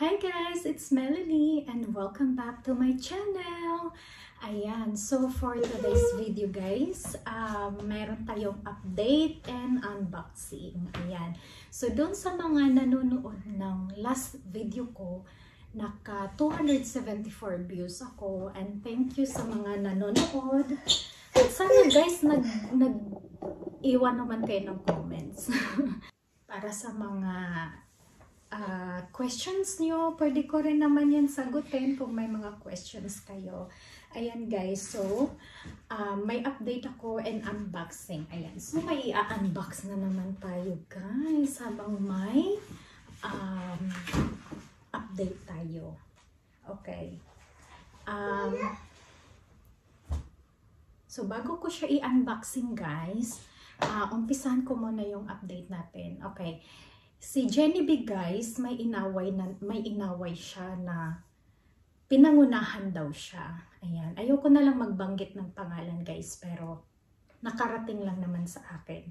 Hi guys, it's Melanie and welcome back to my channel. Ayan, so for today's video guys, meron tayong update and unboxing. Ayan, so doon sa mga nanonood ng last video ko, naka 274 views ako and thank you sa mga nanonood. At sana guys, nag-iwan naman kayo ng comments. Para sa mga questions nyo, pwede ko rin naman yan sagutin kung may mga questions kayo. Ayan guys, so may update ako and unboxing. Ayan, so may i-unbox na naman tayo guys habang may update tayo. Okay. So bago ko siya i-unboxing guys, umpisahan ko muna yung update natin. Okay. Si Jenny B guys, may inaway siya na pinangunahan daw siya. Ayan, ayoko na lang magbanggit ng pangalan guys, pero nakarating lang naman sa akin.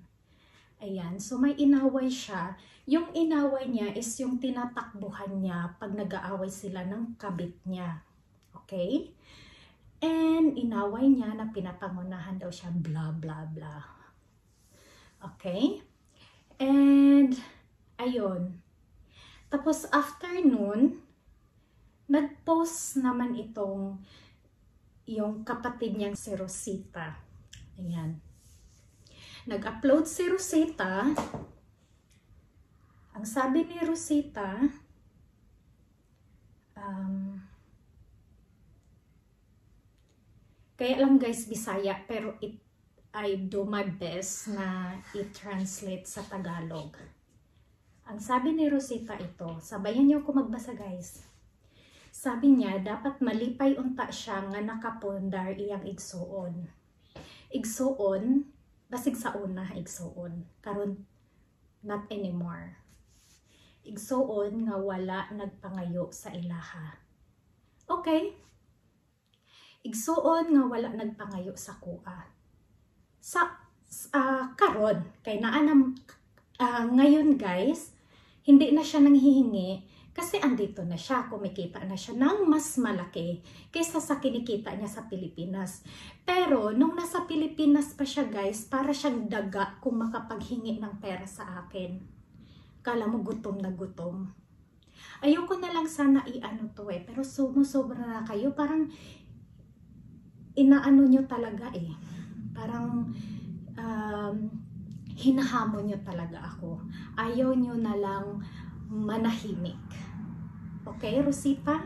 Ayan, so may inaway siya. Yung inaway niya is yung tinatakbuhan niya pag nag-aaway sila ng kabit niya. Okay? And inaway niya na pinapangunahan daw siya, blah blah blah. Okay? And ayun. Tapos after nun, nag-post naman yung kapatid niyang si Rosita. Ayan. Nag-upload si Rosita. Ang sabi ni Rosita, kaya lang guys Bisaya, pero I do my best na i-translate sa Tagalog. Ang sabi ni Rosita ito, sabayan niyo ako magbasa guys. Sabi niya, dapat malipay unta siya nga nakapundar iyang igsuon. Igsuon, basig sa una igsuon. Karon, not anymore. Igsuon nga wala nagpangayo sa ilaha. Okay? Igsuon nga wala nagpangayo sa kuha. Karon, kay naanam ngayon guys, hindi na siya nanghihingi kasi andito na siya, kumikita na siya ng mas malaki kaysa sa kinikita niya sa Pilipinas. Pero nung nasa Pilipinas pa siya guys, para siyang daga kung makapaghingi ng pera sa akin. Kala mo gutom na gutom. Ayoko na lang sana i-ano to pero sumusobra na kayo. Parang inaano nyo talaga Parang hinahamon nyo talaga ako. Ayaw nyo na lang manahimik. Okay, Rosita?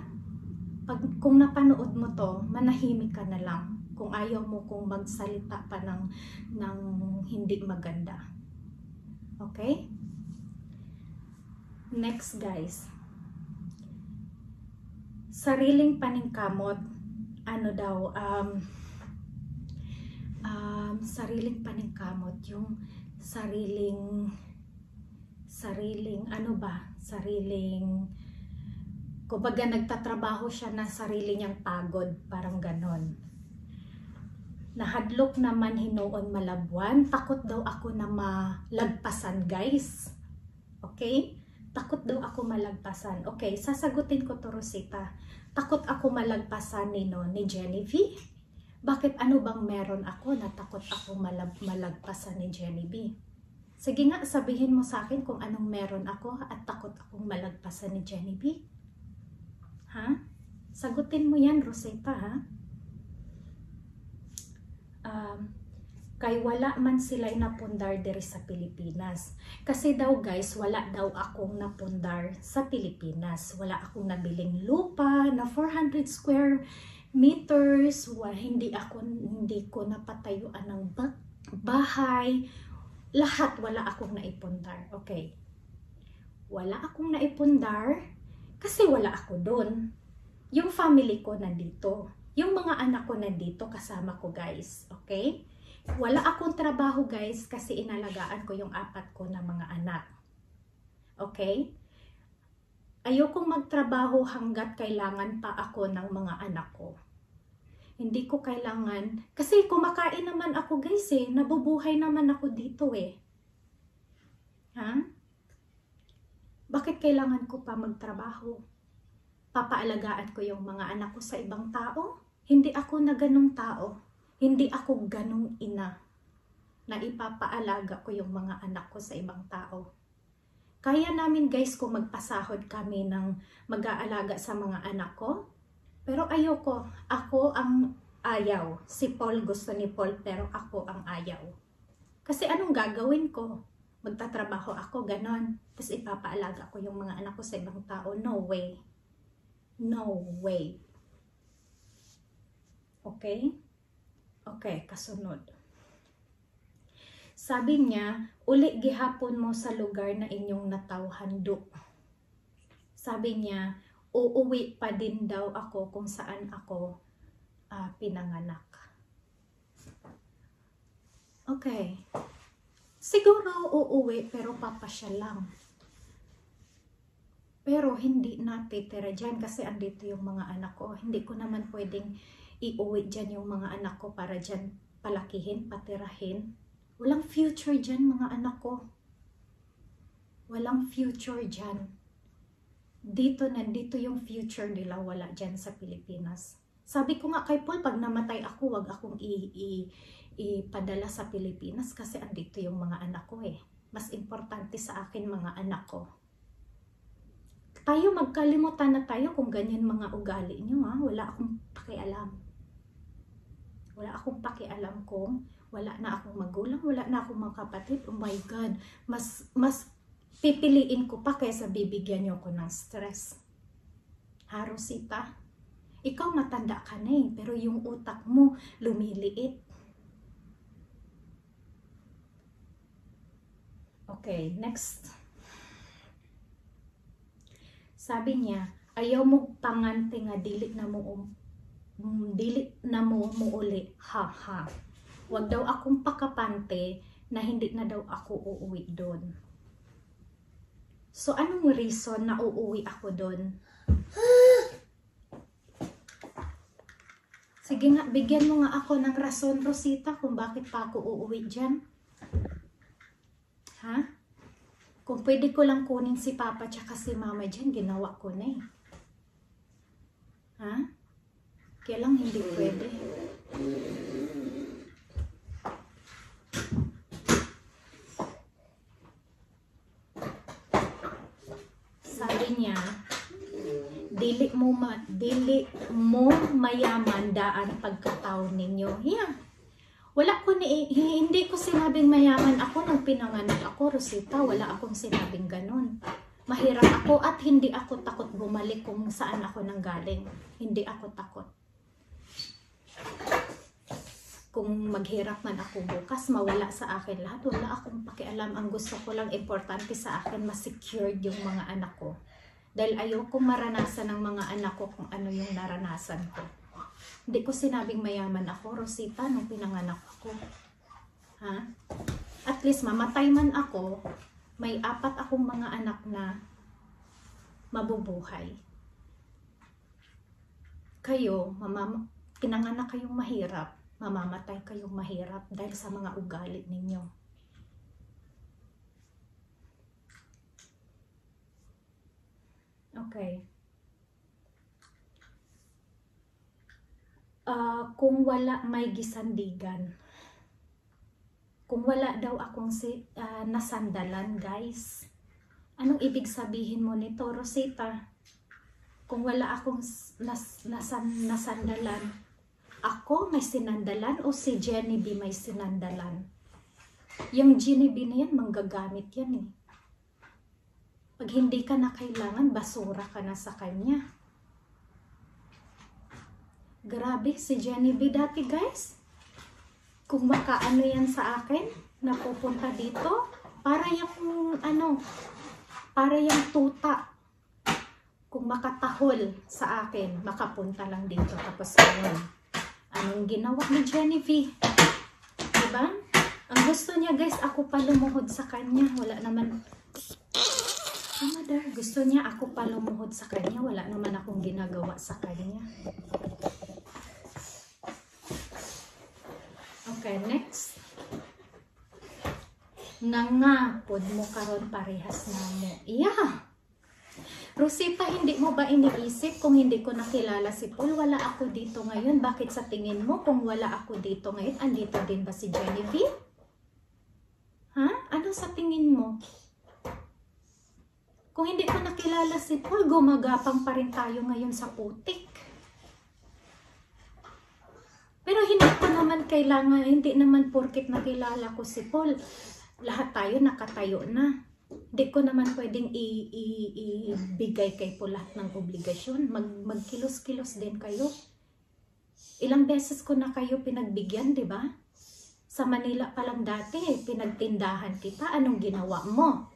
Kung napanood mo to, manahimik ka na lang. Kung ayaw mo kung magsalita pa ng hindi maganda. Okay? Next guys. Sariling paningkamot. Ano daw? Sariling paningkamot. Yung sariling kumbaga nagtatrabaho siya na sarili niyang pagod, parang ganon. Nahadlok naman hinuon malabuan, takot daw ako na malagpasan guys. Okay? Takot daw ako malagpasan. Okay, sasagutin ko to Rosita. Takot ako malagpasan ni Jenny V? Bakit ano bang meron ako na takot ako malagpasan ni Jenny V? Sige nga, sabihin mo sa akin kung anong meron ako at takot akong malagpasan ni Jenny V. Ha? Sagutin mo yan, Rosita, ha? Kay wala man sila'y napundar diri sa Pilipinas. Kasi daw guys, wala daw akong napundar sa Pilipinas. Wala akong nabiling lupa na 400 square meters. Hindi ko napatayuan ng bahay. Lahat wala akong naipundar. Okay. Wala akong naipundar kasi wala ako doon. Yung family ko nandito. Yung mga anak ko nandito kasama ko guys. Okay? Wala akong trabaho guys kasi inalagaan ko yung 4 ko na mga anak. Okay? Ayokong magtrabaho hanggat kailangan pa ako ng mga anak ko. Hindi ko kailangan, kasi kumakain naman ako guys nabubuhay naman ako dito Ha? Bakit kailangan ko pa magtrabaho? papaalagaan ko yung mga anak ko sa ibang tao. Hindi ako na ganong tao. Hindi ako ganong ina na ipapaalaga ko yung mga anak ko sa ibang tao. Kaya namin guys kung magpasahod kami ng mag-aalaga sa mga anak ko. Pero ayoko. Ako ang ayaw. Si Paul gusto ni Paul pero ako ang ayaw. Kasi anong gagawin ko? Magtatrabaho ako, ganon. Tapos ipapaalaga ko yung mga anak ko sa ibang tao. No way. No way. Okay? Okay, kasunod. Sabi niya, uli gihapon mo sa lugar na inyong natawhando. Sabi niya, uuwi pa din daw ako kung saan ako pinanganak. Okay. Siguro uuwi pero papasya lang. Pero hindi natitira dyan kasi andito yung mga anak ko. Hindi ko naman pwedeng iuwi dyan yung mga anak ko para dyan palakihin, patirahin. Walang future dyan mga anak ko. Walang future dyan. Nandito yung future nila, wala dyan sa Pilipinas. Sabi ko nga kay Paul, pag namatay ako, wag akong ipadala sa Pilipinas kasi andito yung mga anak ko eh. Mas importante sa akin mga anak ko. Tayo magkalimutan na tayo kung ganyan mga ugali nyo ha. Wala akong pakialam. Wala akong pakialam kung wala na akong magulang, wala na akong mga kapatid. Oh my God, mas pipiliin ko pa kaysa bibigyan nyo ko ng stress. Ha, Rosita? Ikaw matanda ka na eh, pero yung utak mo lumiliit. Okay, next. Sabi niya, ayaw mo pangante nga dili na mo uli. Ha ha. Wag daw akong pakapante na hindi na daw ako uuwi doon. So anong reason na uuwi ako doon? Sige nga, bigyan mo nga ako ng rason, Rosita, kung bakit pa ako uuwi dyan. Ha? Kung pwede ko lang kunin si Papa tsaka si Mama dyan, ginawa ko na eh. Ha? Kaya lang hindi pwede. Sabi niya, dili mo mayaman daan pagkataon ninyo. Yeah. Hindi ko sinabing mayaman ako nang pinanganak ako, Rosita. Wala akong sinabing ganun. Mahirap ako at hindi ako takot bumalik kung saan ako nanggaling. Hindi ako takot. Kung maghirap man ako bukas, mawala sa akin lahat. Wala akong pakialam. Ang gusto ko lang importante sa akin, ma-secured yung mga anak ko. Dahil ayoko maranasan ng mga anak ko kung ano yung naranasan ko. Hindi ko sinabing mayaman ako, Rosita, nung pinanganak ako. Ha? At least mamatay man ako, may 4 akong mga anak na mabubuhay. Kayo, pinanganak kayong mahirap, mamamatay kayong mahirap dahil sa mga ugali ninyo. Okay. Kung wala may gisandigan. Kung wala daw akong nasandalan, guys. Anong ibig sabihin mo nito, Rosita? Kung wala akong nasandalan, ako may sinandalan o si Jenny B may sinandalan? Yung Jenny B na yan, manggagamit yan eh. Pag hindi ka na kailangan, basura ka na sa kanya. Grabe, si Jenny B dati, guys. Kung makaano yan sa akin, napupunta dito, para yung para yung tuta. Kung makatahol sa akin, makapunta lang dito. Tapos ngayon, anong ginawa ni Jenny B? Diba? Ang gusto niya, guys, ako pa lumuhod sa kanya. Wala naman, Mother, gusto niya ako pa lumuhod sa kanya. Wala naman akong ginagawa sa kanya. Okay, next. Nga pod mo karon parehas na mo. Yeah. Rosita, hindi mo ba iniisip kung hindi ko nakilala si Paul, wala ako dito ngayon? Bakit sa tingin mo kung wala ako dito ngayon, andito din ba si Genevieve? Ha? Ano sa tingin mo? Kung hindi ko nakilala si Paul, gumagapang pa rin tayo ngayon sa putik. Pero hindi ko naman kailangan, hindi naman porket nakilala ko si Paul, lahat tayo nakatayo na. Hindi ko naman pwedeng ibigay kay Paul lahat ng obligasyon. Magkilos-kilos din kayo. Ilang beses ko na kayo pinagbigyan, di ba? Sa Manila pa lang dati, pinagtindahan kita. Anong ginawa mo?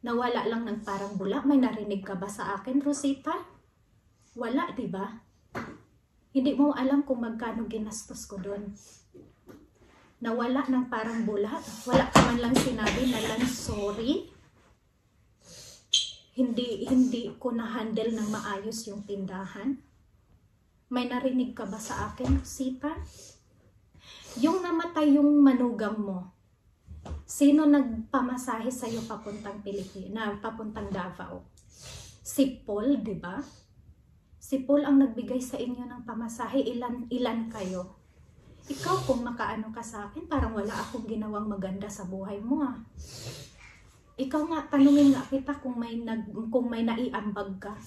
Nawala lang ng parang bula. May narinig ka ba sa akin, Rosita? Wala, di ba? Hindi mo alam kung magkano ginastos ko doon. Nawala ng parang bula. Wala ka man lang sinabi na lang sorry. Hindi ko na-handle ng maayos yung tindahan. May narinig ka ba sa akin, Rosita? Yung namatay yung manugang mo, sino nagpamasahe sa'yo papuntang Pilipinas, papuntang Davao? Si Paul, di ba? Si Paul ang nagbigay sa inyo ng pamasahe. Ilan kayo? Ikaw kung makaano ka sa akin, parang wala akong ginawang maganda sa buhay mo ah. Ikaw nga, tanungin nga kita kung may naiambag ka.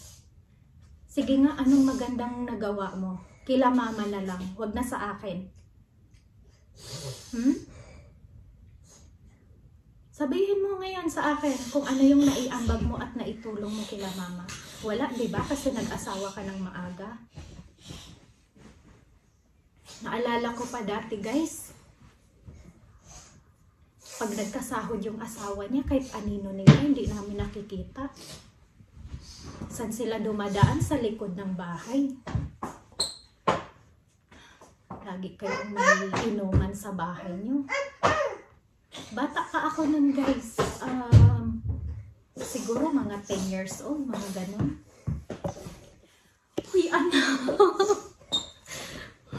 Sige nga, anong magandang nagawa mo? Kila mama na lang, wag na sa akin. Sabihin mo ngayon sa akin kung ano yung naiambag mo at naitulong mo kila mama. Wala, di ba? Kasi nag-asawa ka ng maaga. Naalala ko pa dati, guys. Pag nagkasahod yung asawa niya, kahit anino nila, hindi namin nakikita. Saan sila dumadaan? Sa likod ng bahay. Lagi kayong may inuman sa bahay niyo. Bata pa ako nun, guys. Siguro mga 10 years old, mga ganun. Uy, anak!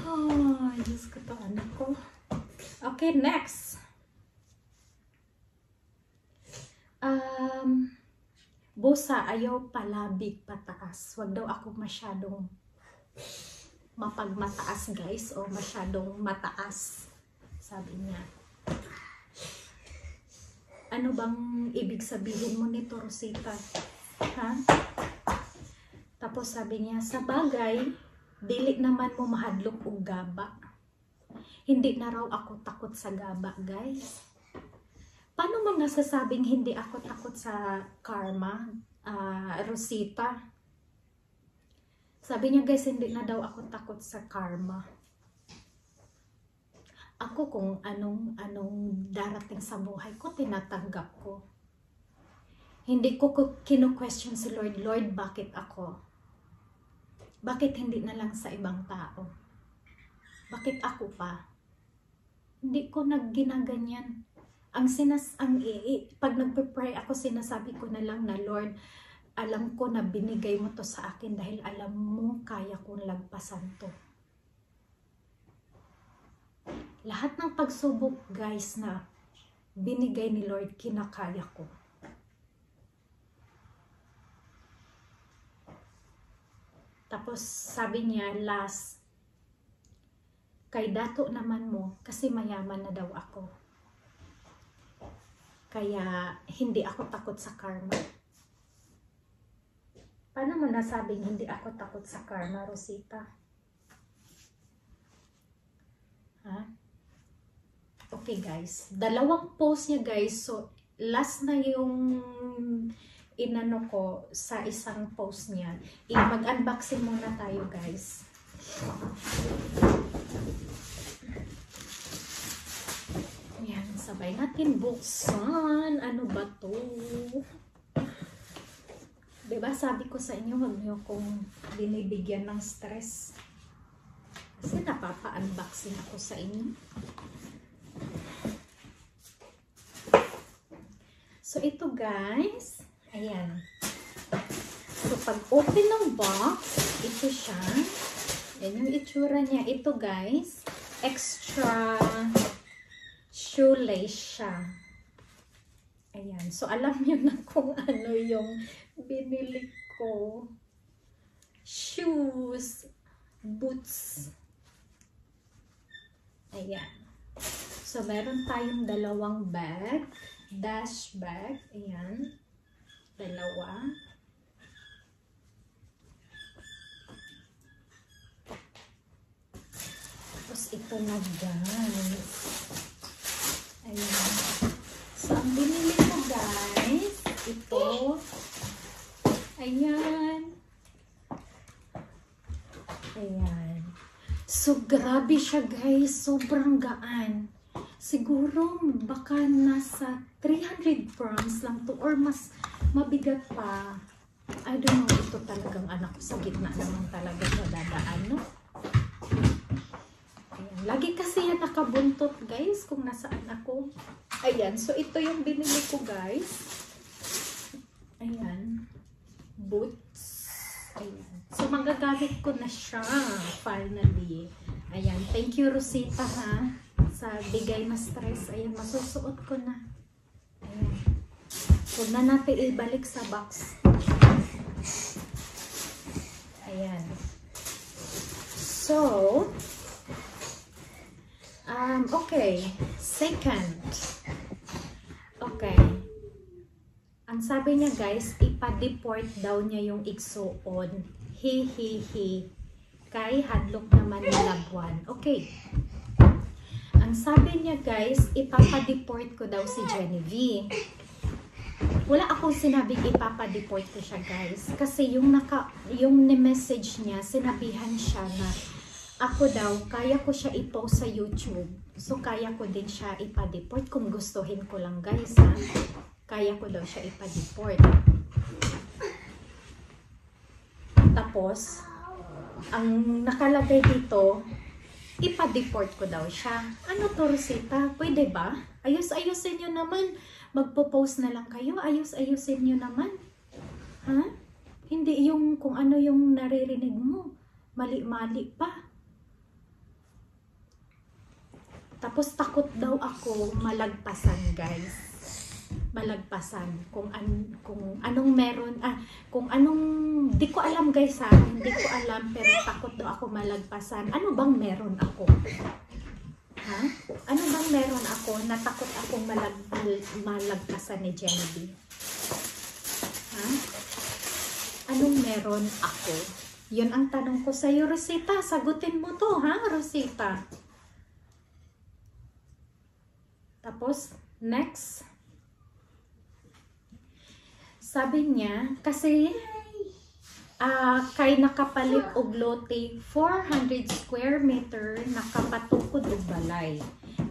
Oh, Diyos ko to, anak ko. Okay, next. Busa, ayaw palabig pataas. Wag daw ako masyadong mapagmataas, guys, o masyadong mataas. Sabi niya. Ano bang ibig sabihin mo nito, Rosita? Ha? Tapos sabi niya, sa bagay, dili naman mo mahadlok og gaba. Hindi na raw ako takot sa gaba, guys. Paano mo nasasabing hindi ako takot sa karma, Rosita? Sabi niya, guys, hindi na daw ako takot sa karma. Ako kung anong darating sa buhay ko, tinatanggap ko. Hindi ko kino-question si Lord, Lord, bakit ako? Bakit hindi na lang sa ibang tao? Bakit ako pa? Hindi ko nagginaganyan. Pag nagpe-pray ako, sinasabi ko na lang na, Lord, alam ko na binigay mo to sa akin dahil alam mo kaya kong lagpasan to. Lahat ng pagsubok, guys, na binigay ni Lord, kinakaya ko. Tapos sabi niya, last, kay dato naman mo, kasi mayaman na daw ako. Kaya hindi ako takot sa karma. Paano mo nasabing hindi ako takot sa karma, Rosita? Ha? Okay, guys. Dalawang post niya, guys. So, last na yung inano ko sa isang post niya. Mag-unboxing muna tayo, guys. Yan, sabay natin buksan. Ano ba to? Diba, sabi ko sa inyo, huwag niyo kong binibigyan ng stress. Kasi napapa-unboxing ako sa inyo. So, ito, guys. Ayan. So, pag open ng box, ito siya. Yan yung itsura niya. Ito, guys. Extra shoelace siya. Ayan. So, alam niyo na kung ano yung binili ko. Shoes. Boots. Ayan. So, meron tayong dalawang bag. Dash bag. Ayan. Dalawa. Tapos ito na guys. Ayan. So, ang binili ko guys, ito. Ayan. Ayan. So, grabe siya guys. Sobrang gaan. Siguro, baka nasa 300 grams lang to or mas mabigat pa. I don't know. Ito talagang anak ko. Sa gitna naman talaga siya dadaan, no? Ayan. Lagi kasi yan nakabuntot guys kung nasaan ako. Ayan. So, ito yung binili ko guys. Ayan. Boots. Ayan. So, magagamit ko na siya finally. Ayan. Thank you, Rosita, ha? Sa bigay na stress. Ayan. Masusuot ko na. Ayan. Huwag na natin ibalik sa box. Ayan. So, okay. Second. Okay. Ang sabi niya guys, ipa-deport daw niya yung igsuon. He. Kay hadlok naman ni Labuan. Okay. Ang sabi niya guys, ipapa-deport ko daw si Genevieve. Wala akong sinabing ipapa-deport ko siya guys. Kasi yung message niya, sinabihan siya na ako daw, kaya ko siya i-post sa YouTube. So, kaya ko din siya ipa-deport kung gustuhin ko lang guys ha. Kaya ko daw siya ipa-deport. Tapos, ang nakalagay dito, ipa-deport ko daw siya. Ano to, Rosita? Pwede ba? Ayos-ayusin nyo naman. Magpo-post na lang kayo. Ayos-ayusin nyo naman. Ha? Hindi yung kung ano yung naririnig mo. Mali-mali pa. Tapos takot daw ako malagpasan, guys. Malagpasan kung anong meron kung anong di ko alam guys ha, hindi ko alam pero takot daw ako malagpasan. Ano bang meron ako? Ha? Ano bang meron ako na takot akong malagpasan ni Genevieve? Ha? Anong meron ako? Yun ang tanong ko sa iyo, Rosita. Sagutin mo to, ha, Rosita? Tapos next, sabi niya, kasi kay nakapalit og lote 400 square meter nakapatukod og balay.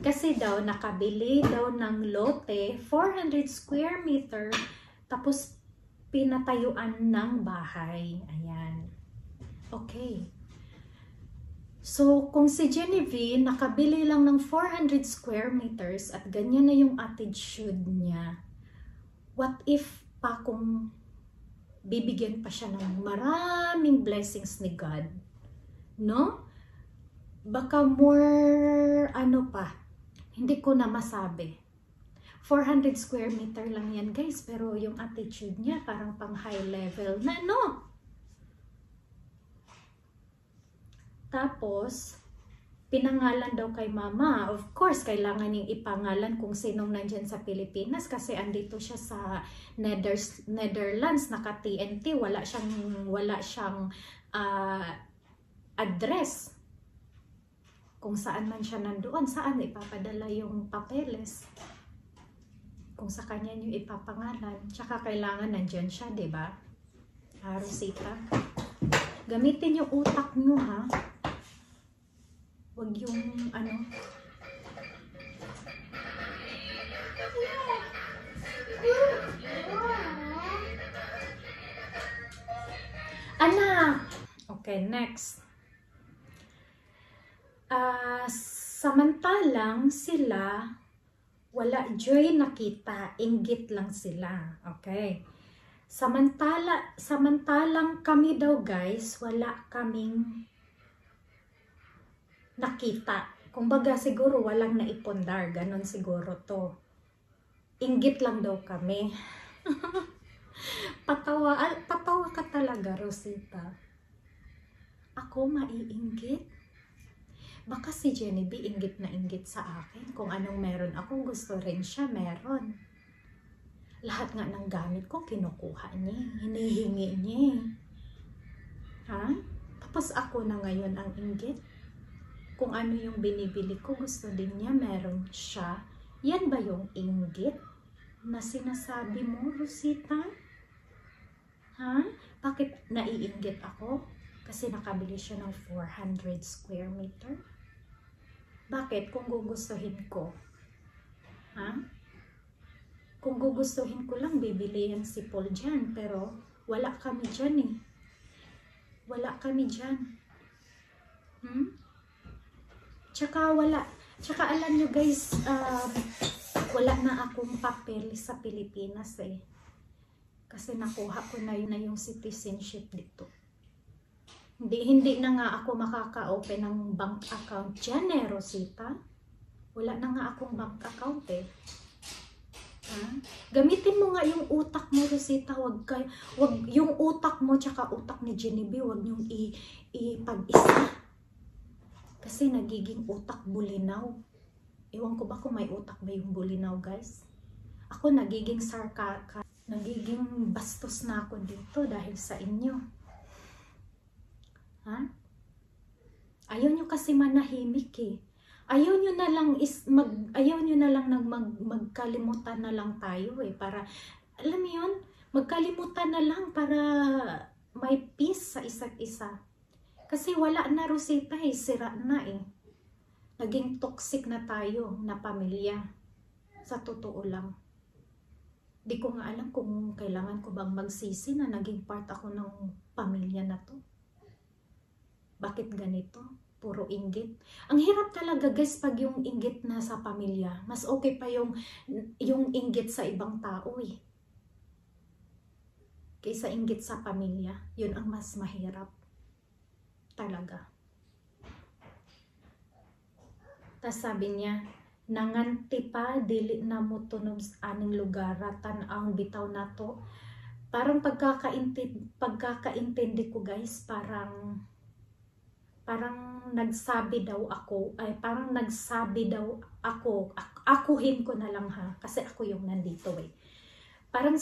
Kasi daw nakabili daw ng lote 400 square meter tapos pinatayuan ng bahay. Ayan. Okay. So, kung si Genevieve nakabili lang ng 400 square meters at ganyan na yung attitude niya, what if pa kung bibigyan pa siya ng maraming blessings ni God, no? Baka more, ano pa, hindi ko na masabi. 400 square meter lang yan, guys, pero yung attitude niya parang pang high level na, no? Tapos, pinangalan daw kay mama. Of course, kailangan niyang ipangalan kung sinong nandyan sa Pilipinas kasi andito siya sa Netherlands, naka TNT, wala siyang address. Kung saan man siya nandoon, saan ipapadala yung papeles. Kung sa kanya niyo ipapangalan. Tsaka kailangan nandyan siya, diba? Rosita. Gamitin yung utak niyo, ha? Wag yung ano. Anak! Okay, next. Samantalang sila, wala joy nakita, inggit lang sila. Okay. Samantalang kami daw guys, wala kaming nakita. Kumbaga siguro walang naipundar, ganon siguro to. inggit lang daw kami. Patawa ka talaga, Rosita. Ako maiinggit? Baka si Jenny B inggit na inggit sa akin. Kung anong meron ako, gusto rin siya meron. Lahat nga ng gamit ko, kinukuha niya. Hinihingi niya. Ha? Tapos ako na ngayon ang inggit. Kung ano yung binibili ko, gusto din niya, meron siya. Yan ba yung inggit na sinasabi mo, Rosita? Ha? Bakit naiinggit ako? Kasi nakabili siya ng 400 square meter. Bakit? Kung gugustuhin ko. Ha? Kung gugustuhin ko lang, bibili yan si Paul dyan. Pero wala kami dyan eh. Wala kami dyan. Tsaka alam nyo guys, wala na akong papel sa Pilipinas eh. Kasi nakuha ko na yung citizenship dito. Hindi na nga ako makaka-open ng bank account dyan eh, Rosita. Wala na nga akong bank account eh. Ha? Gamitin mo nga yung utak mo, Rosita. Wag yung utak mo tsaka utak ni Genevieve, wag niyong ipag-isa. Kasi nagiging utak bulinaw. Ewan ko ba kung may utak ba yung bulinaw, guys? Ako nagiging nagiging bastos na ako dito dahil sa inyo. Ha? Ayaw nyo kasi manahimik eh. Ayaw nyo na lang magkalimutan na lang tayo eh. Para, alam mo yun, magkalimutan na lang para may peace sa isa't isa. Kasi wala na, Rosita eh, sira na eh. Naging toxic na tayo na pamilya. Sa totoo lang. Di ko nga alam kung kailangan ko bang magsisi na naging part ako ng pamilya na to. Bakit ganito? Puro inggit. Ang hirap talaga guys pag yung inggit na sa pamilya. Mas okay pa yung inggit sa ibang tao eh. Kaysa inggit sa pamilya. Yun ang mas mahirap. Talaga. Tas sabi niya, nanganti pa, dili na mo tunog aning lugar, tan-ang bitaw na to. Parang pagkakaintindi ko guys, parang nagsabi daw ako, akuhin ko na lang ha, kasi ako yung nandito eh. Parang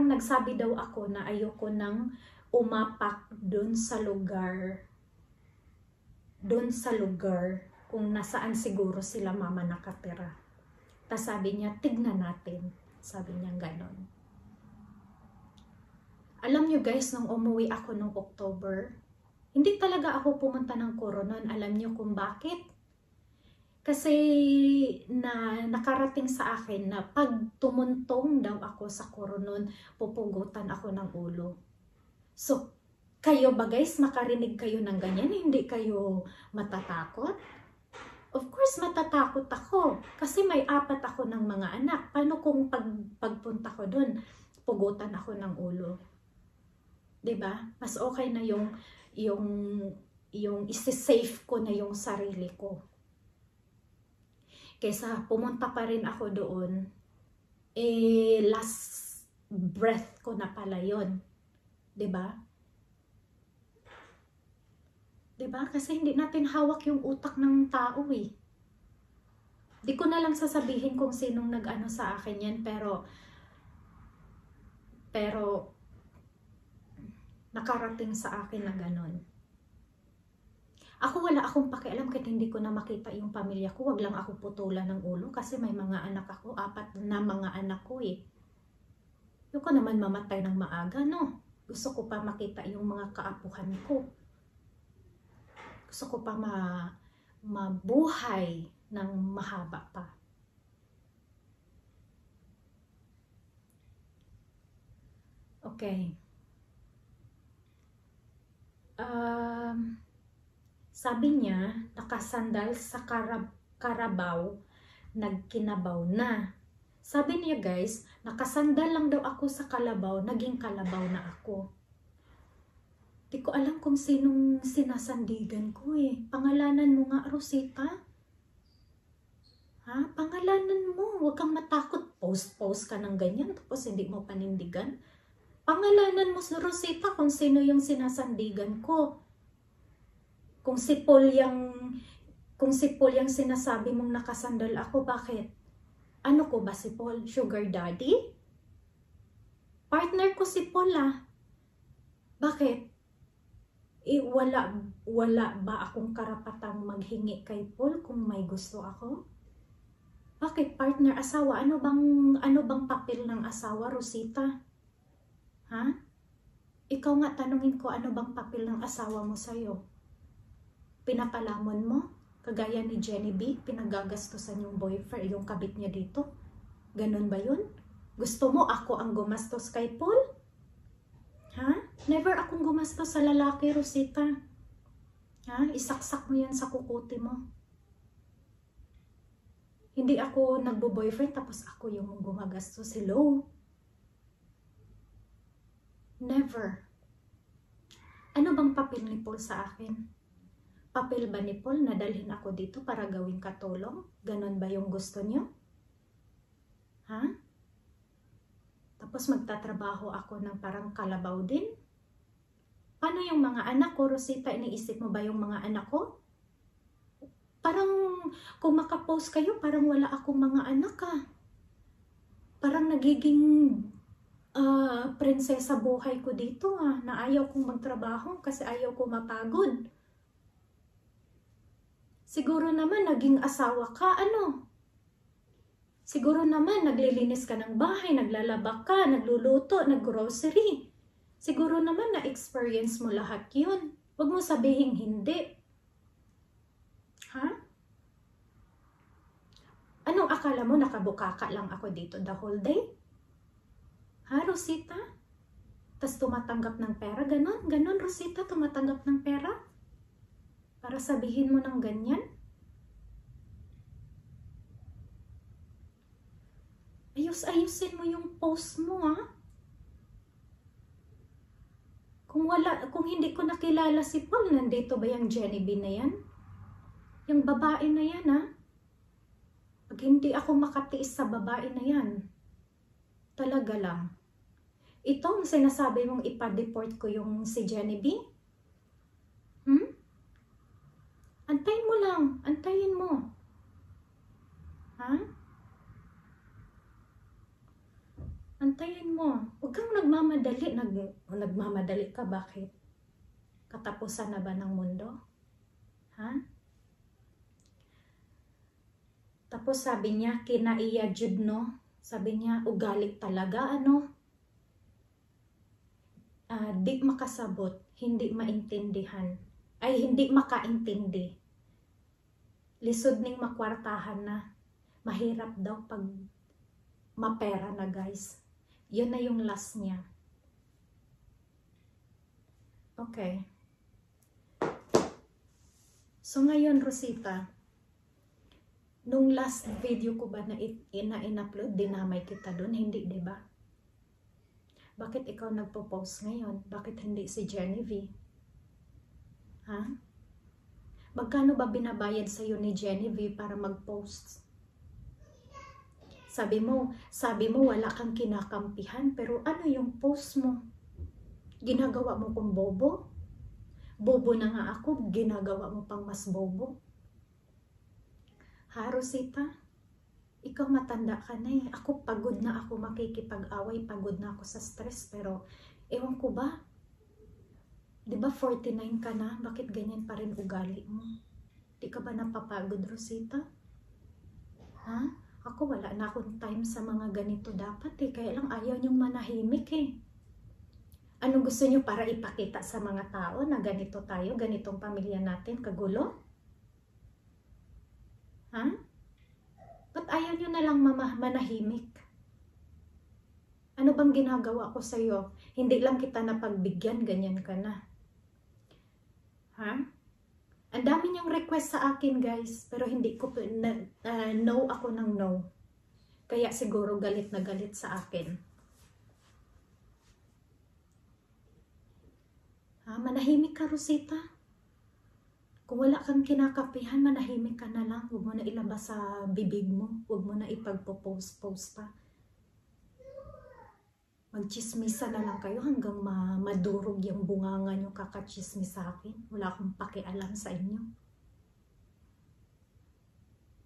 nagsabi daw ako na ayoko nang umapak doon sa lugar kung nasaan siguro sila mama nakatira. Tas sabi niya, tignan natin. Sabi niya ganon. Alam niyo guys, nung umuwi ako nung October, hindi talaga ako pumunta ng Coronel. Alam niyo kung bakit? Kasi nakarating sa akin na pag tumuntong daw ako sa Coronel, pupugutan ako ng ulo. So, kayo ba guys, makarinig kayo ng ganyan? Hindi kayo matatakot? Of course, matatakot ako. Kasi may 4 ako ng mga anak. Paano kung pagpunta ko dun, pugutan ako ng ulo? 'Di ba? Mas okay na yung isi-safe ko na yung sarili ko. Kaysa pumunta pa rin ako doon, last breath ko na pala yun. 'Di ba? 'Di ba? Kasi hindi natin hawak yung utak ng tao eh. Di ko na lang sasabihin kung sinong nag-ano sa akin yan, pero nakarating sa akin na ganon. Ako wala akong pakialam kahit hindi ko na makita yung pamilya ko. Wag lang ako putulan ng ulo kasi may mga anak ako. 4 na mga anak ko eh. Yung ko naman mamatay ng maaga, no? Gusto ko pa makita yung mga kaapuhan ko. Gusto ko pa mabuhay ng mahaba pa. Okay. Sabi niya, nakasandal sa karabaw, nagkinabaw na. Sabi niya guys, nakasandal lang daw ako sa kalabaw, naging kalabaw na ako. Di ko alam kung sinong sinasandigan ko eh. Pangalanan mo nga, Rosita. Ha? Pangalanan mo. Huwag kang matakot. Post ka ng ganyan tapos hindi mo panindigan. Pangalanan mo si Rosita kung sino yung sinasandigan ko. Kung si Paul yung sinasabi mong nakasandal ako, bakit? Ano ko ba si Paul? Sugar daddy? Partner ko si Paul ah. Bakit? Wala ba akong karapatang maghingi kay Paul kung may gusto ako? Bakit partner, asawa? Ano bang papel ng asawa, Rosita? Ha? Ikaw nga tanungin ko, ano bang papel ng asawa mo sa'yo? Pinapalamon mo? Kagaya ni Jenny B, pinagagastosan yung boyfriend, yung kabit niya dito. Ganun ba yun? Gusto mo ako ang gumastos kay Paul? Ha? Never akong gumastos sa lalaki, Rosita. Ha? Isaksak mo yan sa kukuti mo. Hindi ako nagbo-boyfriend tapos ako yung gumagastos. Hello? Never. Ano bang papel ni Paul sa akin? Papel ba ni Paul na dalhin ako dito para gawing katulong? Ganon ba yung gusto niyo? Ha? Tapos magtatrabaho ako ng parang kalabaw din? Paano yung mga anak ko, Rosita? Iniisip mo ba yung mga anak ko? Parang kung makapost kayo, parang wala akong mga anak ah. Parang nagiging prinsesa buhay ko dito ah, na ayaw kong magtrabaho kasi ayaw ko mapagod. Siguro naman naging asawa ka, ano? Siguro naman naglilinis ka ng bahay, naglalaba ka, nagluluto, naggrocery. Siguro naman na-experience mo lahat yun. Huwag mo sabihin hindi. Ha? Anong akala mo, nakabukaka lang ako dito the whole day? Ha, Rosita? Tas tumatanggap ng pera? Ganon, Rosita, tumatanggap ng pera? Para sabihin mo ng ganyan? Ayusin mo yung post mo, ha? Kung hindi ko nakilala si Paul, nandito ba yung Jenny B na yan? Yung babae na yan, ha? Pag hindi ako makatiis sa babae na yan, talaga lang. Itong sinasabi mong ipa-deport ko yung si Jenny B? Antayin mo lang. Antayin mo. Ha? Antayin mo. Huwag kang nagmamadali. Nagmamadali ka, bakit? Katapusan na ba ng mundo? Ha? Tapos sabi niya, kinaiya Jude, no? Sabi niya, ugali talaga, ano? Di makasabot, hindi maintindihan. Ay, hindi makaintindi. Lisod ning makwartahan na. Mahirap daw pag mapera na, guys. Yun na yung last niya. Okay. So ngayon, Rosita, nung last video ko ba na in-upload, dinamay kita dun? Hindi, diba? Bakit ikaw nagpo-post ngayon? Bakit hindi si Genevieve? Ha? Magkano ba binabayad sa'yo ni Genevieve para mag-post? Sabi mo wala kang kinakampihan, pero ano yung post mo? Ginagawa mo kong bobo? Bobo na nga ako, ginagawa mo pang mas bobo. Ha, Rosita? Ikaw matanda ka na eh. Ako pagod na ako makikipag-away, pagod na ako sa stress, pero ewan ko ba? Diba 49 ka na? Bakit ganyan pa rin ugali mo? Di ka ba napapagod, Rosita? Ha? Ako wala na akong time sa mga ganito dapat eh. Kaya lang ayaw niyong manahimik eh. Anong gusto niyo para ipakita sa mga tao na ganito tayo, ganitong pamilya natin, kagulo? Ha? Ba't ayaw niyo na lang manahimik? Ano bang ginagawa ko sa'yo? Hindi lang kita napagbigyan, ganyan ka na. Ha? Ang dami niyang request sa akin, guys. Pero hindi ko, no ako ng no. Kaya siguro galit na galit sa akin. Ha? Manahimik ka, Rosita. Kung wala kang kinakapihan, manahimik ka na lang. Huwag mo na ilabas sa bibig mo. Huwag mo na ipagpo-post pa. Magchismisa na lang kayo hanggang madurog yung bunganga nyo kakachismis sa akin. Wala akong pakialam sa inyo.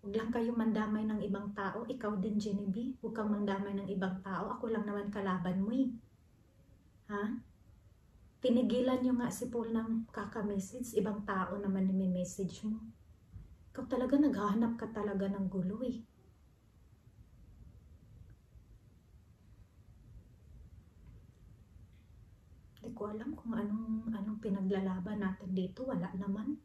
Huwag lang kayo mandamay ng ibang tao. Ikaw din, Genevieve. Huwag kang mandamay ng ibang tao. Ako lang naman kalaban mo eh. Ha? Tinigilan nyo nga si Paul ng kaka-message. Ibang tao naman nimi-message mo. Ikaw talaga naghahanap ka talaga ng gulo eh. Hindi ko alam kung anong pinaglalaban natin dito. Wala naman.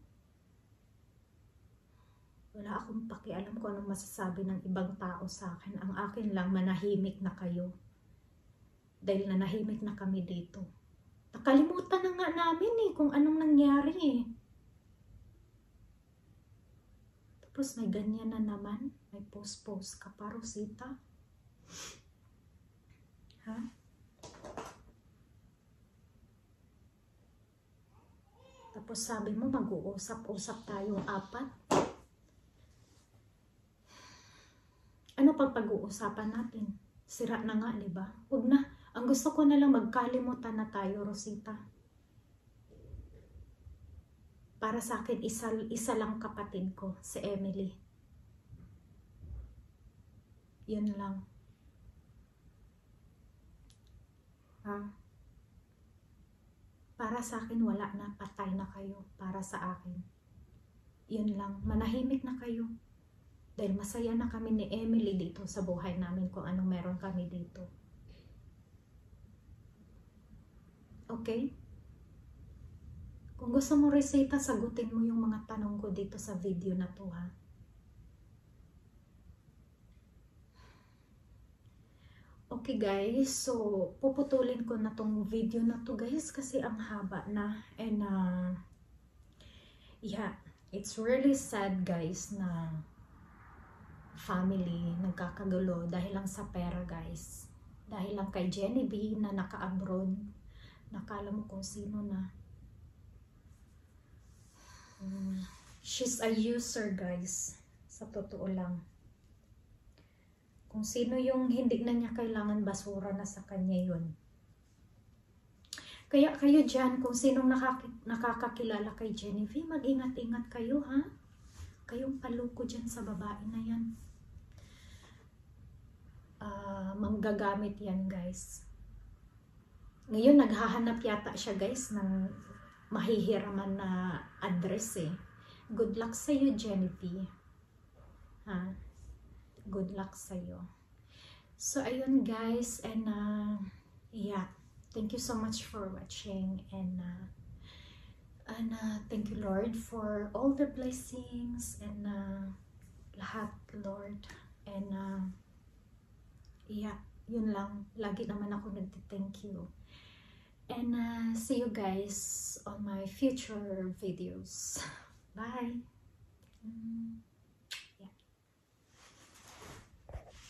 Wala akong pakialam kung anong masasabi ng ibang tao sa akin. Ang akin lang, manahimik na kayo. Dahil nanahimik na kami dito. Nakalimutan na nga namin eh kung anong nangyari eh. Tapos may ganyan na naman. May post-post ka pa, Rosita. Ha? Tapos sabi mo mag-uusap-usap tayong 4. Ano pang pag-uusapan natin? Sira na nga, di ba? Huwag na. Ang gusto ko na lang magkalimutan na tayo, Rosita. Para sa akin, isa lang kapatid ko, si Emily. Yun lang. Ha? Para sa akin, wala na. Patay na kayo. Para sa akin. Yun lang. Manahimik na kayo. Dahil masaya na kami ni Emily dito sa buhay namin kung anong meron kami dito. Okay? Kung gusto mo, Rosita, sagutin mo yung mga tanong ko dito sa video na to, ha? Okay, guys. So, puputulin ko na tong video na to, guys, kasi ang haba na. And, yeah, it's really sad, guys, na family nagkakagulo dahil lang sa pera, guys. Dahil lang kay Genevieve na naka-abroad. Nakala mo kung sino na. She's a user, guys. Sa totoo lang. Kung sino yung hindi na niya kailangan, basura na sa kanya yun. Kaya kayo dyan, kung sinong nakakakilala kay Genevieve, mag-ingat-ingat kayo, ha? Kayong paluko dyan sa babae na yan. Manggagamit yan, guys. Ngayon, naghahanap yata siya, guys, ng mahihiraman na address eh. Good luck sa'yo, Genevieve. Ha? Good luck sa'yo. So, ayun, guys. And, yeah. Thank you so much for watching. And thank you, Lord, for all the blessings. And, lahat, Lord. And, yeah. Yun lang. Lagi naman ako nagti-thank you. And see you guys on my future videos. Bye.